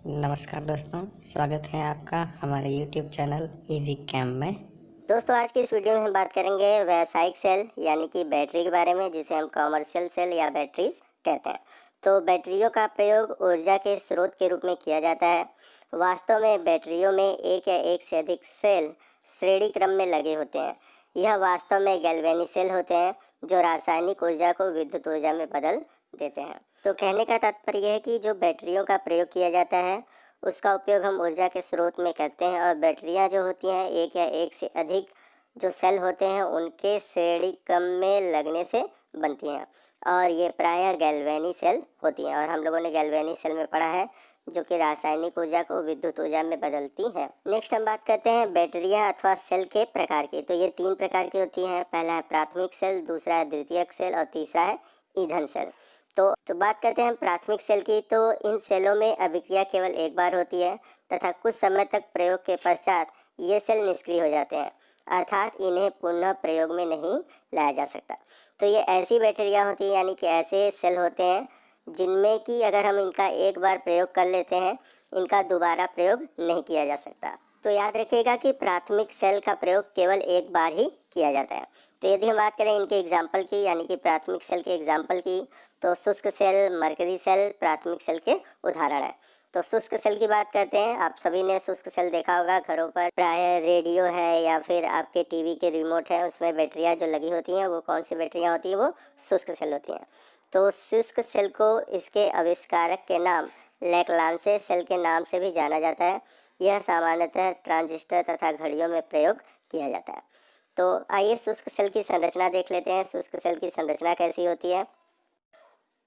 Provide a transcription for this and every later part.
नमस्कार दोस्तों, स्वागत है आपका हमारे YouTube चैनल इजी कैम में। दोस्तों आज की इस वीडियो में हम बात करेंगे व्यावसायिक सेल यानी कि बैटरी के बारे में, जिसे हम कॉमर्शियल सेल या बैटरीज कहते हैं। तो बैटरियों का प्रयोग ऊर्जा के स्रोत के रूप में किया जाता है। वास्तव में बैटरियों में एक या एक से अधिक सेल श्रेणी क्रम में लगे होते हैं। यह वास्तव में गैल्वेनिक सेल होते हैं जो रासायनिक ऊर्जा को विद्युत ऊर्जा में बदल देते हैं। तो कहने का तात्पर्य है कि जो बैटरियों का प्रयोग किया जाता है उसका उपयोग हम ऊर्जा के स्रोत में करते हैं, और बैटरियां जो होती हैं एक या एक से अधिक जो सेल होते हैं उनके श्रेणी क्रम में लगने से बनती हैं, और ये प्रायः गैल्वेनिक सेल होती हैं। और हम लोगों ने गैल्वेनिक सेल में पढ़ा है जो कि रासायनिक ऊर्जा को विद्युत ऊर्जा में बदलती है। नेक्स्ट हम बात करते हैं बैटरियां अथवा सेल के प्रकार की। तो ये 3 प्रकार की होती हैं। पहला है प्राथमिक सेल, दूसरा है द्वितीयक सेल और तीसरा है ईंधन सेल। तो बात करते हैं हम प्राथमिक सेल की। तो इन सेलों में अभिक्रिया केवल एक बार होती है तथा कुछ समय तक प्रयोग के पश्चात ये सेल निष्क्रिय हो जाते हैं, अर्थात इन्हें पुनः प्रयोग में नहीं लाया जा सकता। तो ये ऐसी बैटरियां होती हैं, यानी कि ऐसे सेल होते हैं जिनमें कि अगर हम इनका एक बार प्रयोग कर लेते हैं, इनका दोबारा प्रयोग नहीं किया जा सकता। तो याद रखिएगा कि प्राथमिक सेल का प्रयोग केवल एक बार ही किया जाता है। तो यदि हम बात करें इनके एग्जाम्पल की, यानी कि प्राथमिक सेल के एग्जाम्पल की, तो शुष्क सेल, मरकरी सेल प्राथमिक सेल के उदाहरण है। तो शुष्क सेल की बात करते हैं। आप सभी ने शुष्क सेल देखा होगा घरों पर, प्राय रेडियो है या फिर आपके टीवी के रिमोट है, उसमें बैटरियां जो लगी होती हैं वो कौन सी बैटरियां होती हैं? वो शुष्क सेल होती हैं। तो शुष्क सेल को इसके आविष्कारक के नाम लैग्रांज सेल के नाम से भी जाना जाता है। यह सामान्यतः ट्रांजिस्टर तथा घड़ियों में प्रयोग किया जाता है। तो आइए शुष्क सेल की संरचना देख लेते हैं। शुष्क सेल की संरचना कैसी होती है?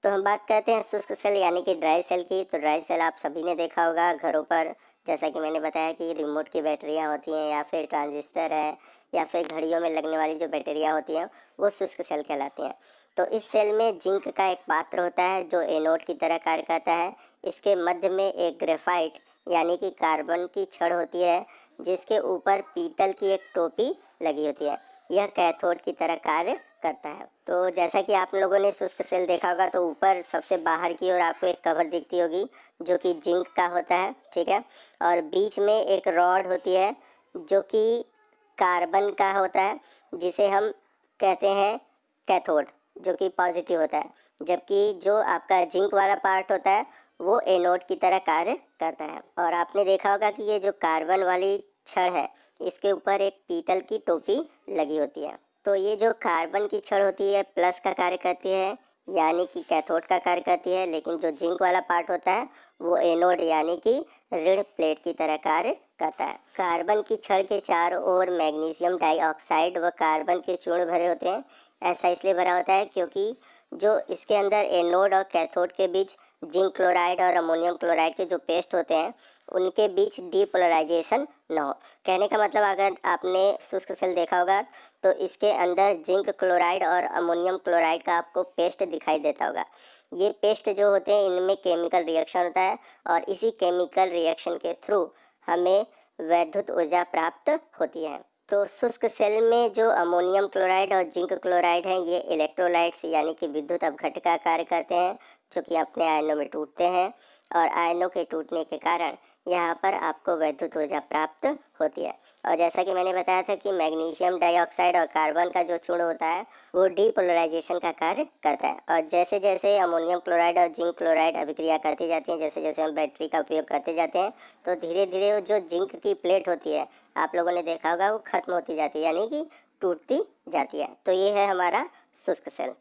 तो हम बात करते हैं शुष्क सेल यानी कि ड्राई सेल की। तो ड्राई सेल आप सभी ने देखा होगा घरों पर, जैसा कि मैंने बताया कि रिमोट की बैटरियां होती हैं या फिर ट्रांजिस्टर है या फिर घड़ियों में लगने वाली जो बैटरियां होती हैं वो शुष्क सेल कहलाती हैं। तो इस सेल में जिंक का एक पात्र होता है जो एनोड की तरह कार्य करता है। इसके मध्य में एक ग्रेफाइट यानी कि कार्बन की छड़ होती है जिसके ऊपर पीतल की एक टोपी लगी होती है। यह कैथोड की तरह कार्य करता है। तो जैसा कि आप लोगों ने शुष्क सेल देखा होगा, तो ऊपर सबसे बाहर की ओर आपको एक कवर दिखती होगी जो कि जिंक का होता है, ठीक है। और बीच में एक रॉड होती है जो कि कार्बन का होता है, जिसे हम कहते हैं कैथोड, जो कि पॉजिटिव होता है। जबकि जो आपका जिंक वाला पार्ट होता है वो एनोड की तरह कार्य करता है। और आपने देखा होगा कि ये जो कार्बन वाली छड़ है इसके ऊपर एक पीतल की टोपी लगी होती है। तो ये जो कार्बन की छड़ होती है प्लस का कार्य करती है, यानी कि कैथोड का कार्य करती है, लेकिन जो जिंक वाला पार्ट होता है वो एनोड यानी कि ऋण प्लेट की तरह कार्य करता है। कार्बन की छड़ के चारों ओर मैग्नीशियम डाइऑक्साइड व कार्बन के चूर्ण भरे होते हैं। ऐसा इसलिए भरा होता है क्योंकि जो इसके अंदर एनोड और कैथोड के बीच जिंक क्लोराइड और अमोनियम क्लोराइड के जो पेस्ट होते हैं उनके बीच डीपोलराइजेशन न हो। कहने का मतलब, अगर आपने शुष्क सेल देखा होगा तो इसके अंदर जिंक क्लोराइड और अमोनियम क्लोराइड का आपको पेस्ट दिखाई देता होगा। ये पेस्ट जो होते हैं इनमें केमिकल रिएक्शन होता है और इसी केमिकल रिएक्शन के थ्रू हमें वैद्युत ऊर्जा प्राप्त होती है। तो शुष्क सेल में जो अमोनियम क्लोराइड और जिंक क्लोराइड हैं ये इलेक्ट्रोलाइट्स यानी कि विद्युत अपघट्य का कार्य करते हैं, जो कि अपने आयनों में टूटते हैं, और आयनों के टूटने के कारण यहाँ पर आपको वैद्युत ऊर्जा प्राप्त होती है। और जैसा कि मैंने बताया था कि मैग्नीशियम डाइऑक्साइड और कार्बन का जो चूर्ण होता है वो डीपोलराइजेशन का कार्य करता है। और जैसे जैसे अमोनियम क्लोराइड और जिंक क्लोराइड अभिक्रिया करती जाती हैं, जैसे जैसे हम बैटरी का उपयोग करते जाते हैं, तो धीरे धीरे वो जो जिंक की प्लेट होती है आप लोगों ने देखा होगा वो खत्म होती जाती है, यानी कि टूटती जाती है। तो ये है हमारा शुष्क सेल।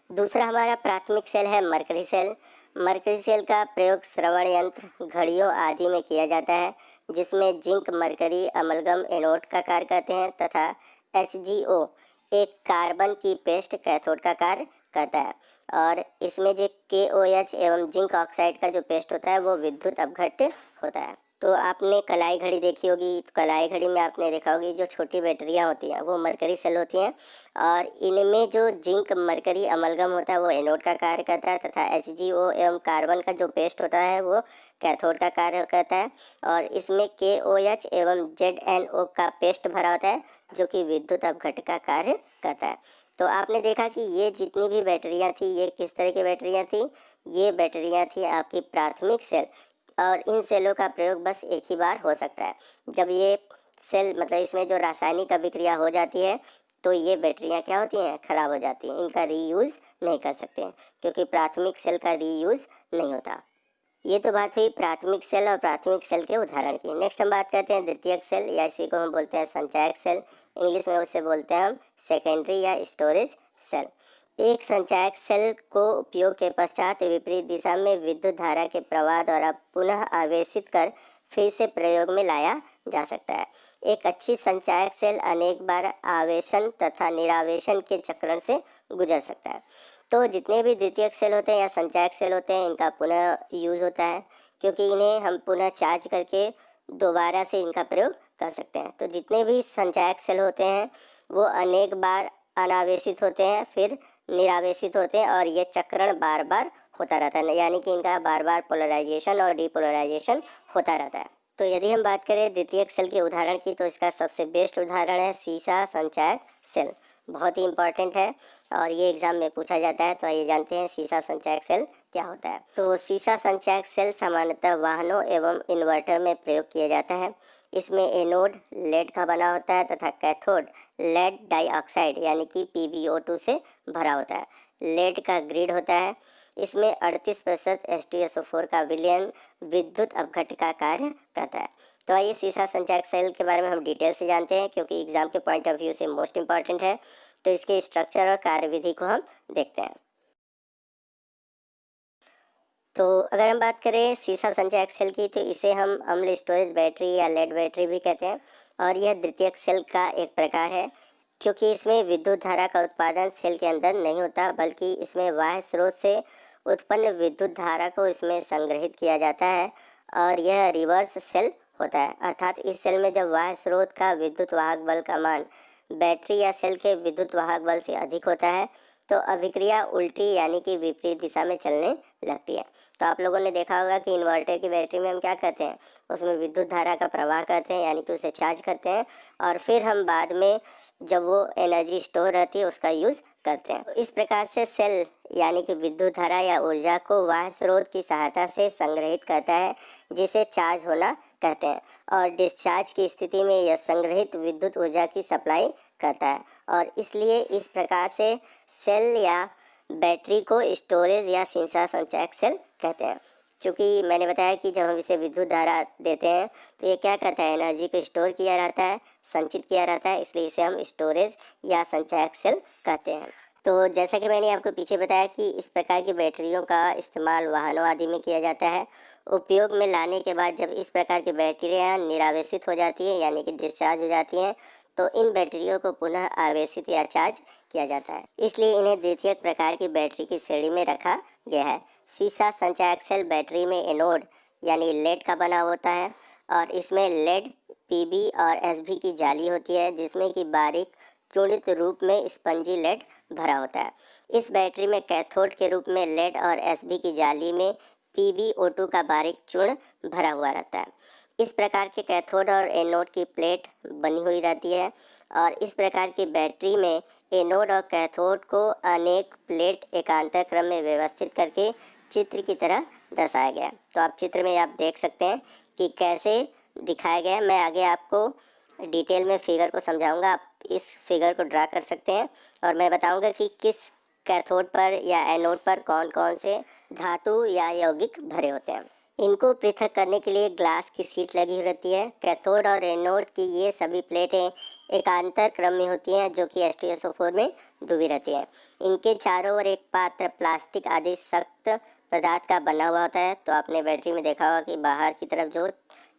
दूसरा हमारा प्राथमिक सेल है मरकरी सेल। मरकरी सेल का प्रयोग श्रवण यंत्र, घड़ियों आदि में किया जाता है, जिसमें जिंक मरकरी अमलगम एनोड का कार्य करते हैं तथा HgO एक कार्बन की पेस्ट कैथोड का कार्य करता है। और इसमें जो KOH एवं जिंक ऑक्साइड का जो पेस्ट होता है वो विद्युत अपघट्य होता है। तो आपने कलाई घड़ी देखी होगी, तो कलाई घड़ी में आपने देखा होगी जो छोटी बैटरियां होती हैं वो मरकरी सेल होती हैं, और इनमें जो जिंक मरकरी अमलगम होता है वो एनोड का कार्य करता है तथा HgO एवं कार्बन का जो पेस्ट होता है वो कैथोड का कार्य करता है। और इसमें KOH एवं ZnO का पेस्ट भरा होता है जो कि विद्युत अपघट्य का कार्य करता है। तो आपने देखा कि ये जितनी भी बैटरियां थी ये किस तरह की बैटरियां थी? ये बैटरियां थी आपकी प्राथमिक सेल, और इन सेलों का प्रयोग बस एक ही बार हो सकता है। जब ये सेल मतलब इसमें जो रासायनिक अभिक्रिया हो जाती है तो ये बैटरियां क्या होती हैं, खराब हो जाती हैं। इनका रीयूज़ नहीं कर सकते हैं क्योंकि प्राथमिक सेल का रीयूज़ नहीं होता। ये तो बात हुई प्राथमिक सेल और प्राथमिक सेल के उदाहरण की। नेक्स्ट हम बात करते हैं द्वितीयक सेल, या इसी को हम बोलते हैं संचायक सेल। इंग्लिश में उसे बोलते हैं हम सेकेंडरी या स्टोरेज सेल। एक संचायक सेल को उपयोग के पश्चात विपरीत दिशा में विद्युत धारा के प्रवाह द्वारा पुनः आवेशित कर फिर से प्रयोग में लाया जा सकता है। एक अच्छी संचायक सेल अनेक बार आवेशन तथा निरावेशन के चक्रण से गुजर सकता है। तो जितने भी द्वितीयक सेल होते हैं या संचायक सेल होते हैं, इनका पुनः यूज़ होता है क्योंकि इन्हें हम पुनः चार्ज करके दोबारा से इनका प्रयोग कर सकते हैं। तो जितने भी संचायक सेल होते हैं वो अनेक बार अनावेशित होते हैं, फिर निरावेशित होते हैं, और ये चक्रण बार बार होता रहता है, यानी कि इनका बार बार पोलराइजेशन और डीपोलराइजेशन होता रहता है। तो यदि हम बात करें द्वितीयक सेल के उदाहरण की, तो इसका सबसे बेस्ट उदाहरण है सीसा संचायक सेल। बहुत ही इम्पॉर्टेंट है और ये एग्जाम में पूछा जाता है। तो आइए जानते हैं सीसा संचायक सेल क्या होता है। तो सीसा संचायक सेल सामान्यतः वाहनों एवं इन्वर्टर में प्रयोग किया जाता है। इसमें एनोड लेड का बना होता है तथा कैथोड लेड डाइऑक्साइड यानी कि PbO2 से भरा होता है। लेड का ग्रिड होता है। इसमें 38% H2SO4 का विलयन विद्युत अपघट्य का कार्य करता है। तो आइए सीसा संचायक सेल के बारे में हम डिटेल से जानते हैं क्योंकि एग्जाम के पॉइंट ऑफ व्यू से मोस्ट इम्पॉर्टेंट है। तो इसके स्ट्रक्चर और कार्यविधि को हम देखते हैं। तो अगर हम बात करें सीसा संचायक सेल की, तो इसे हम अम्ल स्टोरेज बैटरी या लेड बैटरी भी कहते हैं और यह द्वितीयक सेल का एक प्रकार है क्योंकि इसमें विद्युत धारा का उत्पादन सेल के अंदर नहीं होता, बल्कि इसमें बाह्य स्रोत से उत्पन्न विद्युत धारा को इसमें संग्रहित किया जाता है और यह रिवर्स सेल होता है। अर्थात इस सेल में जब बाह्य स्रोत का विद्युत वाहक बल का मान बैटरी या सेल के विद्युत वाहक बल से अधिक होता है तो अभिक्रिया उल्टी यानी कि विपरीत दिशा में चलने लगती है। तो आप लोगों ने देखा होगा कि इन्वर्टर की बैटरी में हम क्या करते हैं, उसमें विद्युत धारा का प्रवाह करते हैं यानी कि उसे चार्ज करते हैं और फिर हम बाद में जब वो एनर्जी स्टोर रहती है उसका यूज़ करते हैं। इस प्रकार से सेल यानी कि विद्युत धारा या ऊर्जा को बाह्य स्रोत की सहायता से संग्रहित करता है जिसे चार्ज होना कहते हैं, और डिस्चार्ज की स्थिति में यह संग्रहित विद्युत ऊर्जा की सप्लाई करता है और इसलिए इस प्रकार से सेल या बैटरी को स्टोरेज या सीसा संचायक सेल कहते हैं। चूँकि मैंने बताया कि जब हम इसे विद्युत धारा देते हैं तो ये क्या करता है, एनर्जी को स्टोर किया रहता है, संचित किया रहता है, इसलिए इसे हम स्टोरेज या संचायक सेल कहते हैं। तो जैसा कि मैंने आपको पीछे बताया कि इस प्रकार की बैटरियों का इस्तेमाल वाहनों आदि में किया जाता है। उपयोग में लाने के बाद जब इस प्रकार की बैटरियाँ निरावेशित हो जाती हैं यानी कि डिस्चार्ज हो जाती हैं तो इन बैटरियों को पुनः आवेशित या चार्ज किया जाता है, इसलिए इन्हें द्वितीयक प्रकार की बैटरी की श्रेणी में रखा गया है। सीसा संचायक सेल बैटरी में एनोड यानी लेड का बना होता है और इसमें लेड Pb और Sb की जाली होती है जिसमें कि बारीक चूड़ित रूप में स्पंजी लेड भरा होता है। इस बैटरी में कैथोड के रूप में लेड और Sb की जाली में PbO2 का बारीक चूर्ण भरा हुआ रहता है। इस प्रकार के कैथोड और एनोड की प्लेट बनी हुई रहती है और इस प्रकार की बैटरी में एनोड और कैथोड को अनेक प्लेट एकांतर क्रम में व्यवस्थित करके चित्र की तरह दर्शाया गया। तो आप चित्र में आप देख सकते हैं कि कैसे दिखाया गया। मैं आगे आपको डिटेल में फिगर को समझाऊंगा, आप इस फिगर को ड्रा कर सकते हैं और मैं बताऊंगा कि किस कैथोड पर या एनोड पर कौन कौन से धातु या यौगिक भरे होते हैं। इनको पृथक करने के लिए ग्लास की शीट लगी रहती है। कैथोड और एनोड की ये सभी प्लेटें एकांतर क्रम में होती हैं जो कि H2SO4 में डूबी रहती है। इनके चारों ओर एक पात्र प्लास्टिक आदि सख्त पदार्थ का बना हुआ होता है। तो आपने बैटरी में देखा होगा कि बाहर की तरफ जो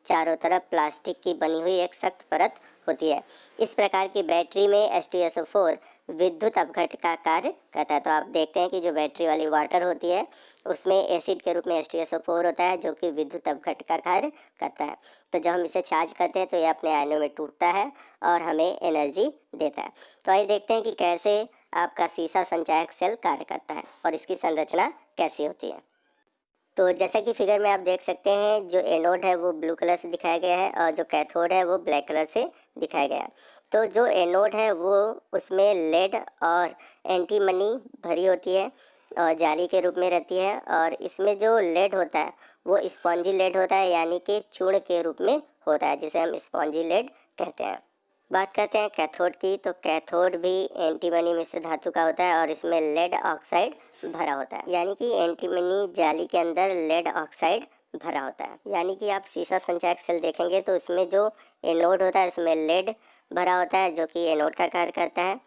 चारों तरफ प्लास्टिक की बनी हुई एक सख्त परत होती है। इस प्रकार की बैटरी में H2SO4 विद्युत अपघट्य का कार्य करता है। तो आप देखते हैं कि जो बैटरी वाली वाटर होती है उसमें एसिड के रूप में H2SO4 होता है जो कि विद्युत अपघट्य का कार्य करता है। तो जब हम इसे चार्ज करते हैं तो ये अपने आयनों में टूटता है और हमें एनर्जी देता है। तो आइए देखते हैं कि कैसे आपका सीसा संचायक सेल कार्य करता है और इसकी संरचना कैसी होती है। तो जैसा कि फिगर में आप देख सकते हैं, जो एनोड है वो ब्लू कलर से दिखाया गया है और जो कैथोड है वो ब्लैक कलर से दिखाया गया है। तो जो एनोड है वो उसमें लेड और एंटीमनी भरी होती है और जाली के रूप में रहती है और इसमें जो लेड होता है वो स्पॉन्जी लेड होता है, यानी कि चूर्ण के रूप में होता है, जिसे हम स्पॉन्जी लेड कहते हैं। बात करते हैं कैथोड की, तो कैथोड भी एंटीमनी मिश्र धातु का होता है और इसमें लेड ऑक्साइड भरा होता है, यानी कि एंटीमनी जाली के अंदर लेड ऑक्साइड भरा होता है। यानी कि आप सीसा संचायक सेल देखेंगे तो उसमें जो एनोड होता है उसमें लेड भरा होता है, जो कि एनोड का कार्य करता है,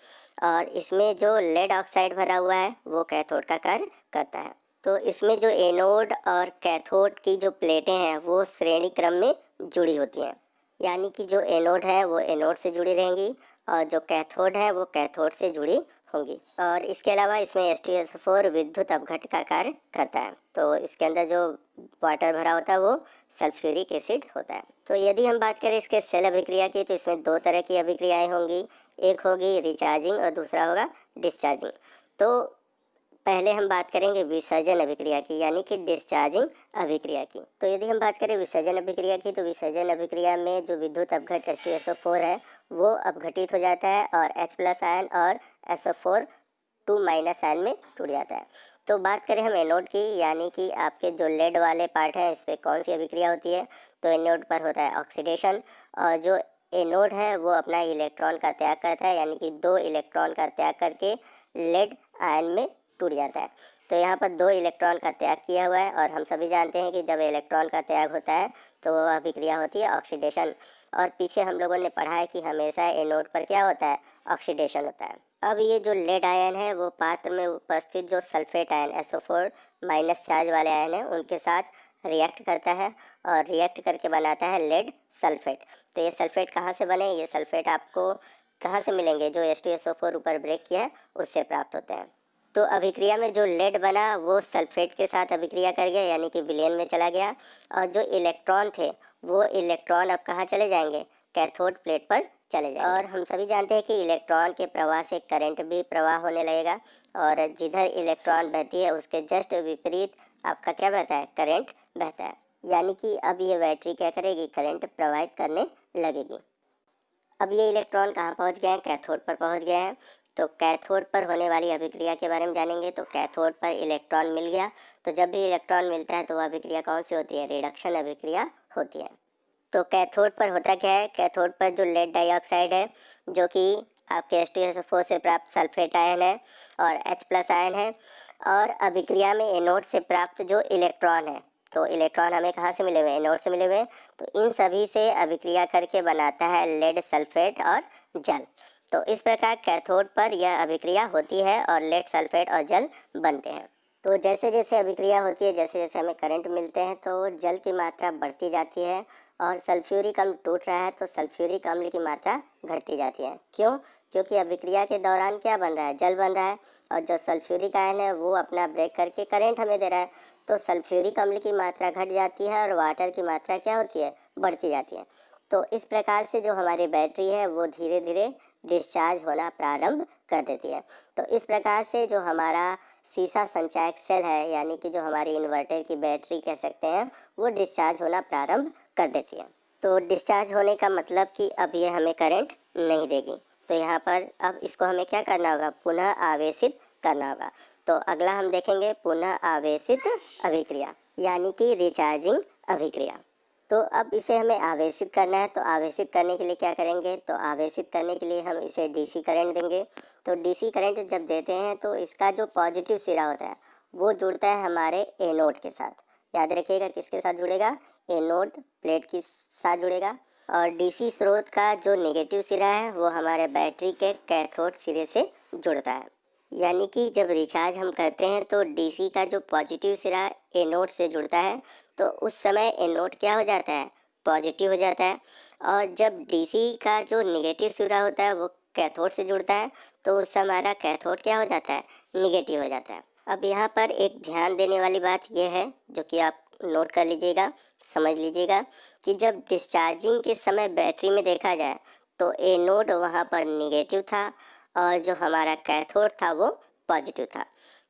और इसमें जो लेड ऑक्साइड भरा हुआ है वो कैथोड का कार्य करता है। तो इसमें जो एनोड और कैथोड की जो प्लेटें हैं वो श्रेणी क्रम में जुड़ी होती हैं, यानी कि जो एनोड है वो एनोड से जुड़ी रहेंगी और जो कैथोड है वो कैथोड से जुड़ी होंगी। और इसके अलावा इसमें H2SO4 विद्युत अपघट का कार्य करता है। तो इसके अंदर जो वाटर भरा होता है वो सल्फ्यूरिक एसिड होता है। तो यदि हम बात करें इसके सेल अभिक्रिया की, तो इसमें दो तरह की अभिक्रियाएं होंगी, एक होगी रिचार्जिंग और दूसरा होगा डिस्चार्जिंग। तो पहले हम बात करेंगे विसर्जन अभिक्रिया की, यानी कि डिस्चार्जिंग अभिक्रिया की। तो यदि हम बात करें विसर्जन अभिक्रिया की, तो विसर्जन अभिक्रिया में जो विद्युत अपघट H2SO4 है वो अपघटित हो जाता है और H+ आयन और SO4 2- आयन में टूट जाता है। तो बात करें हम एनोड की, यानी कि आपके जो लेड वाले पार्ट है इस पर कौन सी अभिक्रिया होती है, तो एनोड पर होता है ऑक्सीडेशन, और जो एनोड है वो अपना इलेक्ट्रॉन का त्याग करता है, यानी कि 2 इलेक्ट्रॉन का त्याग करके लेड आयन में टूट जाता है। तो यहाँ पर 2 इलेक्ट्रॉन का त्याग किया हुआ है, और हम सभी जानते हैं कि जब इलेक्ट्रॉन का त्याग होता है तो वह अभिक्रिया होती है ऑक्सीडेशन। और पीछे हम लोगों ने पढ़ा है कि हमेशा एनोड पर क्या होता है, ऑक्सीडेशन होता है। अब ये जो लेड आयन है वो पात्र में उपस्थित जो सल्फेट आयन SO4- चार्ज वाले आयन है उनके साथ रिएक्ट करता है और रिएक्ट करके बनाता है लेड सल्फेट। तो ये सल्फेट कहाँ से बने, ये सल्फेट आपको कहाँ से मिलेंगे, जो H2SO4 ऊपर ब्रेक किया है उससे प्राप्त होते हैं। तो अभिक्रिया में जो लेड बना वो सल्फेट के साथ अभिक्रिया कर गया, यानी कि विलयन में चला गया, और जो इलेक्ट्रॉन थे वो इलेक्ट्रॉन अब कहाँ चले जाएंगे, कैथोड प्लेट पर चले जाएंगे। और हम सभी जानते हैं कि इलेक्ट्रॉन के प्रवाह से करंट भी प्रवाह होने लगेगा, और जिधर इलेक्ट्रॉन बहती है उसके जस्ट विपरीत आपका क्या बहता है, करंट बहता है। यानी कि अब ये बैटरी क्या करेगी, करंट प्रवाहित करने लगेगी। अब ये इलेक्ट्रॉन कहाँ पहुँच गए हैं, कैथोड पर पहुँच गए हैं। तो कैथोड पर होने वाली अभिक्रिया के बारे में जानेंगे। तो कैथोड पर इलेक्ट्रॉन मिल गया, तो जब भी इलेक्ट्रॉन मिलता है तो वह अभिक्रिया कौन सी होती है, रिडक्शन अभिक्रिया होती है। तो कैथोड पर होता क्या है, कैथोड पर जो लेड डाइऑक्साइड है जो कि आपके H2SO4 से प्राप्त सल्फेट आयन है और H+ आयन है, और अभिक्रिया में एनोड से प्राप्त जो इलेक्ट्रॉन है, तो इलेक्ट्रॉन हमें कहाँ से मिले हुए, एनोड से मिले हुए, तो इन सभी से अभिक्रिया करके बनाता है लेड सल्फेट और जल। तो इस प्रकार कैथोड पर यह अभिक्रिया होती है और लेड सल्फेट और जल बनते हैं। तो जैसे जैसे अभिक्रिया होती है, जैसे जैसे हमें करंट मिलते हैं तो जल की मात्रा बढ़ती जाती है, और सल्फ्यूरिक अम्ल टूट रहा है तो सल्फ्यूरिक अम्ल की मात्रा घटती जाती है। क्यों, क्योंकि अभिक्रिया के दौरान क्या बन रहा है, जल बन रहा है, और जो सल्फ्यूरिक आयन है वो अपना ब्रेक करके करंट हमें दे रहा है, तो सल्फ्यूरिक अम्ल की मात्रा घट जाती है और वाटर की मात्रा क्या होती है, बढ़ती जाती है। तो इस प्रकार से जो हमारी बैटरी है वो धीरे धीरे डिस्चार्ज होना प्रारंभ कर देती है। तो इस प्रकार से जो हमारा सीसा संचायक सेल है, यानी कि जो हमारी इन्वर्टर की बैटरी कह सकते हैं, वो डिस्चार्ज होना प्रारंभ कर देती है। तो डिस्चार्ज होने का मतलब कि अब ये हमें करंट नहीं देगी। तो यहाँ पर अब इसको हमें क्या करना होगा, पुनः आवेशित करना होगा। तो अगला हम देखेंगे पुनः आवेशित अभिक्रिया, यानी कि रिचार्जिंग अभिक्रिया। तो अब इसे हमें आवेशित करना है, तो आवेशित करने के लिए क्या करेंगे, तो आवेशित करने के लिए हम इसे डीसी करंट देंगे। तो डीसी करंट जब देते हैं तो इसका जो पॉजिटिव सिरा होता है वो जुड़ता है हमारे एनोड के साथ। याद रखिएगा किसके साथ जुड़ेगा, एनोड प्लेट के साथ जुड़ेगा। और डीसी स्रोत का जो नेगेटिव सिरा है वो हमारे बैटरी के कैथोड सिरे से जुड़ता है। यानी कि जब रिचार्ज हम करते हैं तो डीसी का जो पॉजिटिव सिरा एनोड से जुड़ता है, तो उस समय एनोड क्या हो जाता है, पॉजिटिव हो जाता है, और जब डीसी का जो नेगेटिव सिरा होता है वो कैथोड से जुड़ता है, तो उस समय हमारा कैथोड क्या हो जाता है, निगेटिव हो जाता है। अब यहाँ पर एक ध्यान देने वाली बात यह है, जो कि आप नोट कर लीजिएगा, समझ लीजिएगा, कि जब डिस्चार्जिंग के समय बैटरी में देखा जाए तो एनोड वहाँ पर निगेटिव था और जो हमारा कैथोड था वो पॉजिटिव था।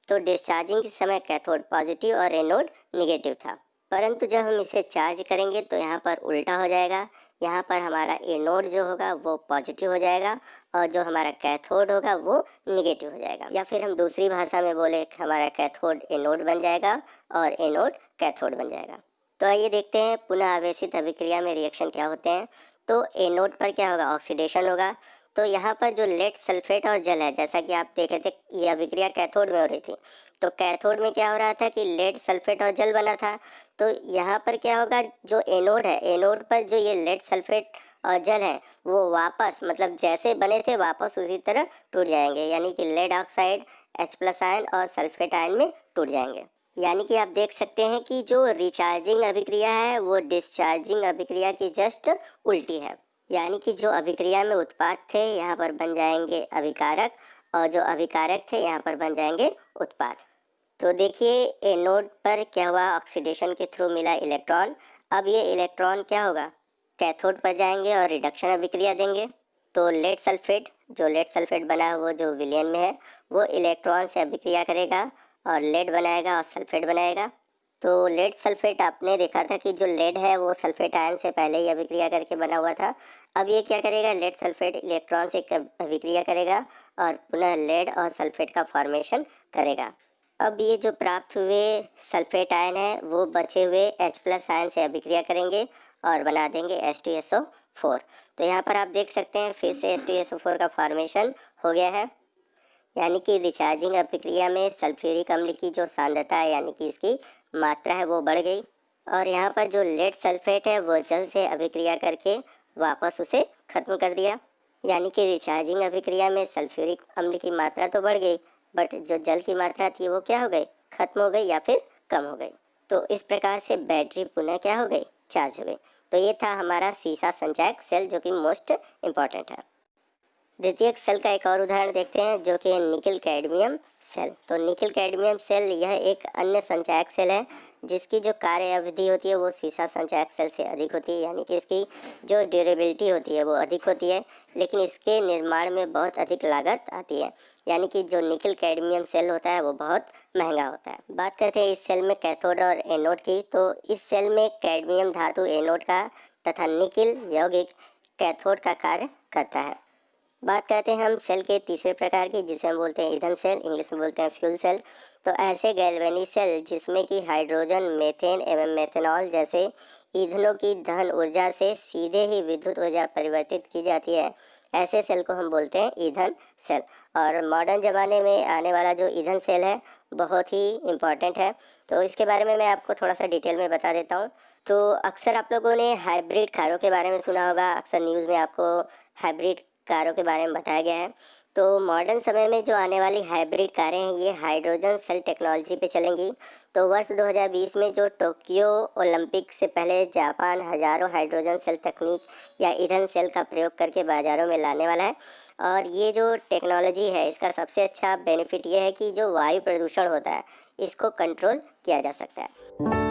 तो डिस्चार्जिंग के समय कैथोड पॉजिटिव और एनोड निगेटिव था, परंतु जब हम इसे चार्ज करेंगे तो यहाँ पर उल्टा हो जाएगा। यहाँ पर हमारा एनोड जो होगा वो पॉजिटिव हो जाएगा और जो हमारा कैथोड होगा वो निगेटिव हो जाएगा। या फिर हम दूसरी भाषा में बोले, हमारा कैथोड एनोड बन जाएगा और एनोड कैथोड बन जाएगा। तो आइए देखते हैं पुनः आवेशित अभिक्रिया में रिएक्शन क्या होते हैं। तो एनोड पर क्या होगा, ऑक्सीडेशन होगा। तो यहाँ पर जो लेड सल्फेट और जल है, जैसा कि आप देख रहे थे ये अभिक्रिया कैथोड में हो रही थी, तो कैथोड में क्या हो रहा था कि लेड सल्फेट और जल बना था। तो यहाँ पर क्या होगा, जो एनोड है, एनोड पर जो ये लेड सल्फेट और जल है वो वापस मतलब जैसे बने थे वापस उसी तरह टूट जाएंगे, यानी कि लेड ऑक्साइड H+ आयन और सल्फेट आयन में टूट जाएंगे। यानी कि आप देख सकते हैं कि जो रिचार्जिंग अभिक्रिया है वो डिस्चार्जिंग अभिक्रिया की जस्ट उल्टी है। यानी कि जो अभिक्रिया में उत्पाद थे यहाँ पर बन जाएंगे अभिकारक, और जो अभिकारक थे यहाँ पर बन जाएंगे उत्पाद। तो देखिए एनोड पर क्या हुआ, ऑक्सीडेशन के थ्रू मिला इलेक्ट्रॉन। अब ये इलेक्ट्रॉन क्या होगा, कैथोड पर जाएंगे और रिडक्शन अभिक्रिया देंगे। तो लेड सल्फेट, जो लेड सल्फेट बना है वो जो विलयन में है वो इलेक्ट्रॉन से अभिक्रिया करेगा और लेड बनाएगा और सल्फेट बनाएगा। तो लेड सल्फेट आपने देखा था कि जो लेड है वो सल्फेट आयन से पहले ही अभिक्रिया करके बना हुआ था। अब ये क्या करेगा, लेड सल्फेट इलेक्ट्रॉन से अभिक्रिया करेगा और पुनः लेड और सल्फेट का फॉर्मेशन करेगा। अब ये जो प्राप्त हुए सल्फेट आयन है वो बचे हुए H+ आयन से अभिक्रिया करेंगे और बना देंगे H2SO4। तो यहाँ पर आप देख सकते हैं फिर से H2SO4 का फॉर्मेशन हो गया है। यानी कि रिचार्जिंग अभिक्रिया में सल्फ्यूरिक अम्ल की जो सांद्रता है यानी कि इसकी मात्रा है वो बढ़ गई, और यहाँ पर जो लेड सल्फेट है वो जल से अभिक्रिया करके वापस उसे खत्म कर दिया। यानी कि रिचार्जिंग अभिक्रिया में सल्फ्यूरिक अम्ल की मात्रा तो बढ़ गई, बट जो जल की मात्रा थी वो क्या हो गई, खत्म हो गई या फिर कम हो गई। तो इस प्रकार से बैटरी पुनः क्या हो गई, चार्ज हो गई। तो ये था हमारा सीसा संचायक सेल जो कि मोस्ट इम्पॉर्टेंट है। द्वितीयक सेल का एक और उदाहरण देखते हैं जो कि है निकल कैडमियम सेल। तो निकल कैडमियम सेल यह एक अन्य संचायक सेल है जिसकी जो कार्य अवधि होती है वो सीसा संचायक सेल से अधिक होती है, यानी कि इसकी जो ड्यूरेबिलिटी होती है वो अधिक होती है, लेकिन इसके निर्माण में बहुत अधिक लागत आती है। यानी कि जो निकल कैडमियम सेल होता है वो बहुत महंगा होता है। बात करते हैं इस सेल में कैथोड और एनोड की। तो इस सेल में कैडमियम धातु एनोड का तथा निकल यौगिक कैथोड का कार्य करता है। बात करते हैं हम सेल के तीसरे प्रकार की जिसे हम बोलते हैं ईंधन सेल, इंग्लिश में बोलते हैं फ्यूल सेल। तो ऐसे गैल्वेनिक सेल जिसमें कि हाइड्रोजन, मीथेन एवं मेथनॉल जैसे ईंधनों की दहन ऊर्जा से सीधे ही विद्युत ऊर्जा परिवर्तित की जाती है, ऐसे सेल को हम बोलते हैं ईंधन सेल। और मॉडर्न ज़माने में आने वाला जो ईंधन सेल है बहुत ही इम्पॉर्टेंट है। तो इसके बारे में मैं आपको थोड़ा सा डिटेल में बता देता हूँ। तो अक्सर आप लोगों ने हाइब्रिड कारों के बारे में सुना होगा, अक्सर न्यूज़ में आपको हाइब्रिड कारों के बारे में बताया गया है। तो मॉडर्न समय में जो आने वाली हाइब्रिड कारें हैं ये हाइड्रोजन सेल टेक्नोलॉजी पे चलेंगी। तो वर्ष 2020 में जो टोक्यो ओलंपिक से पहले जापान हज़ारों हाइड्रोजन सेल तकनीक या ईंधन सेल का प्रयोग करके बाज़ारों में लाने वाला है। और ये जो टेक्नोलॉजी है इसका सबसे अच्छा बेनिफिट ये है कि जो वायु प्रदूषण होता है इसको कंट्रोल किया जा सकता है।